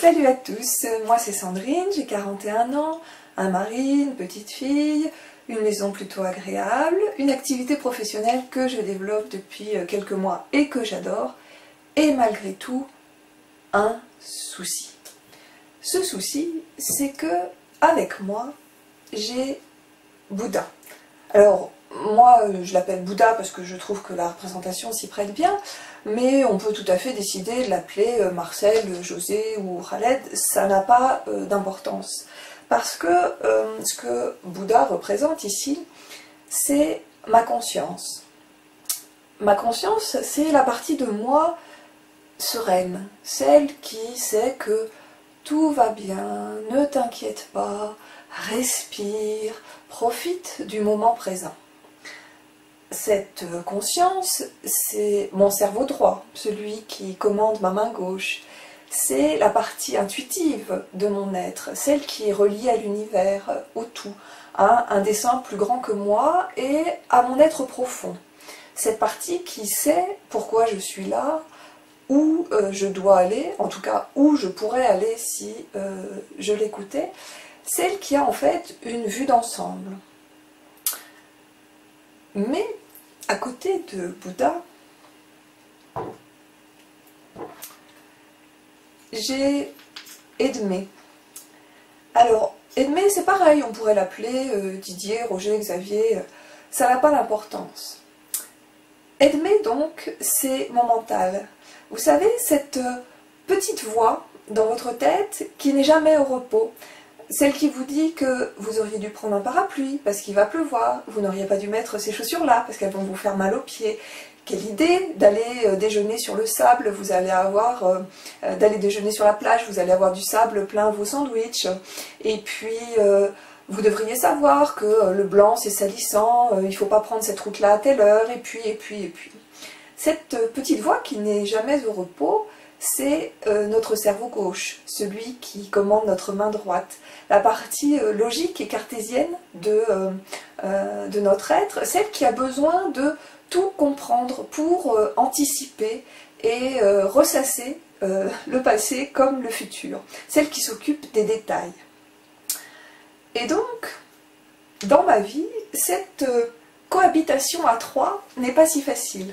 Salut à tous, moi c'est Sandrine, j'ai 41 ans, un mari, une petite fille, une maison plutôt agréable, une activité professionnelle que je développe depuis quelques mois et que j'adore, et malgré tout, un souci. Ce souci, c'est que avec moi, j'ai Bouddha. Alors, moi, je l'appelle Bouddha parce que je trouve que la représentation s'y prête bien, mais on peut tout à fait décider de l'appeler Marcel, José ou Khaled, ça n'a pas d'importance. Parce que ce que Bouddha représente ici, c'est ma conscience. Ma conscience, c'est la partie de moi sereine, celle qui sait que tout va bien, ne t'inquiète pas, respire, profite du moment présent. Cette conscience, c'est mon cerveau droit, celui qui commande ma main gauche. C'est la partie intuitive de mon être, celle qui est reliée à l'univers, au tout, à un dessein plus grand que moi et à mon être profond. Cette partie qui sait pourquoi je suis là, où je dois aller, en tout cas où je pourrais aller si je l'écoutais, celle qui a en fait une vue d'ensemble. Mais à côté de Bouddha, j'ai Edmé. Alors, Edmé, c'est pareil, on pourrait l'appeler Didier, Roger, Xavier, ça n'a pas d'importance. Edmé, donc, c'est mon mental. Vous savez, cette petite voix dans votre tête qui n'est jamais au repos, celle qui vous dit que vous auriez dû prendre un parapluie parce qu'il va pleuvoir, vous n'auriez pas dû mettre ces chaussures-là parce qu'elles vont vous faire mal aux pieds. Quelle idée d'aller déjeuner sur le sable, vous allez avoir, d'aller déjeuner sur la plage, vous allez avoir du sable plein vos sandwichs. Et puis, vous devriez savoir que le blanc c'est salissant, il ne faut pas prendre cette route-là à telle heure, et puis. Cette petite voix qui n'est jamais au repos, c'est notre cerveau gauche, celui qui commande notre main droite. La partie logique et cartésienne de notre être, celle qui a besoin de tout comprendre pour anticiper et ressasser le passé comme le futur. Celle qui s'occupe des détails. Et donc, dans ma vie, cette cohabitation à trois n'est pas si facile.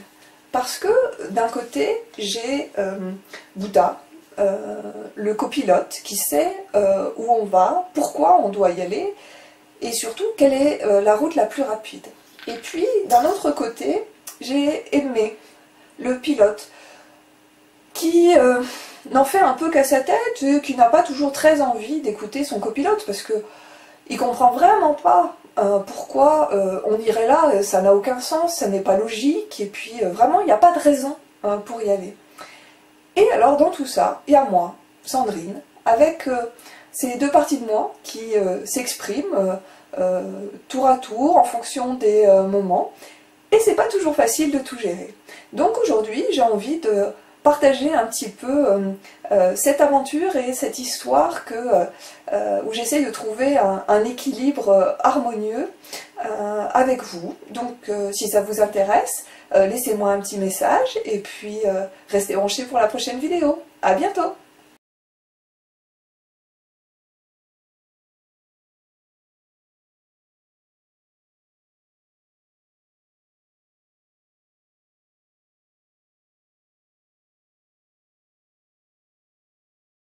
Parce que d'un côté, j'ai Bouddha, le copilote, qui sait où on va, pourquoi on doit y aller, et surtout quelle est la route la plus rapide. Et puis, d'un autre côté, j'ai Edmé, le pilote, qui n'en fait un peu qu'à sa tête, et qui n'a pas toujours très envie d'écouter son copilote, parce que il comprend vraiment pas pourquoi on irait là, ça n'a aucun sens, ça n'est pas logique, et puis vraiment il n'y a pas de raison pour y aller. Et alors dans tout ça, il y a moi, Sandrine, avec ces deux parties de moi qui s'expriment tour à tour en fonction des moments, et c'est pas toujours facile de tout gérer. Donc aujourd'hui j'ai envie de partager un petit peu cette aventure et cette histoire où j'essaye de trouver un équilibre harmonieux avec vous. Donc si ça vous intéresse, laissez-moi un petit message et puis restez branchés pour la prochaine vidéo. À bientôt!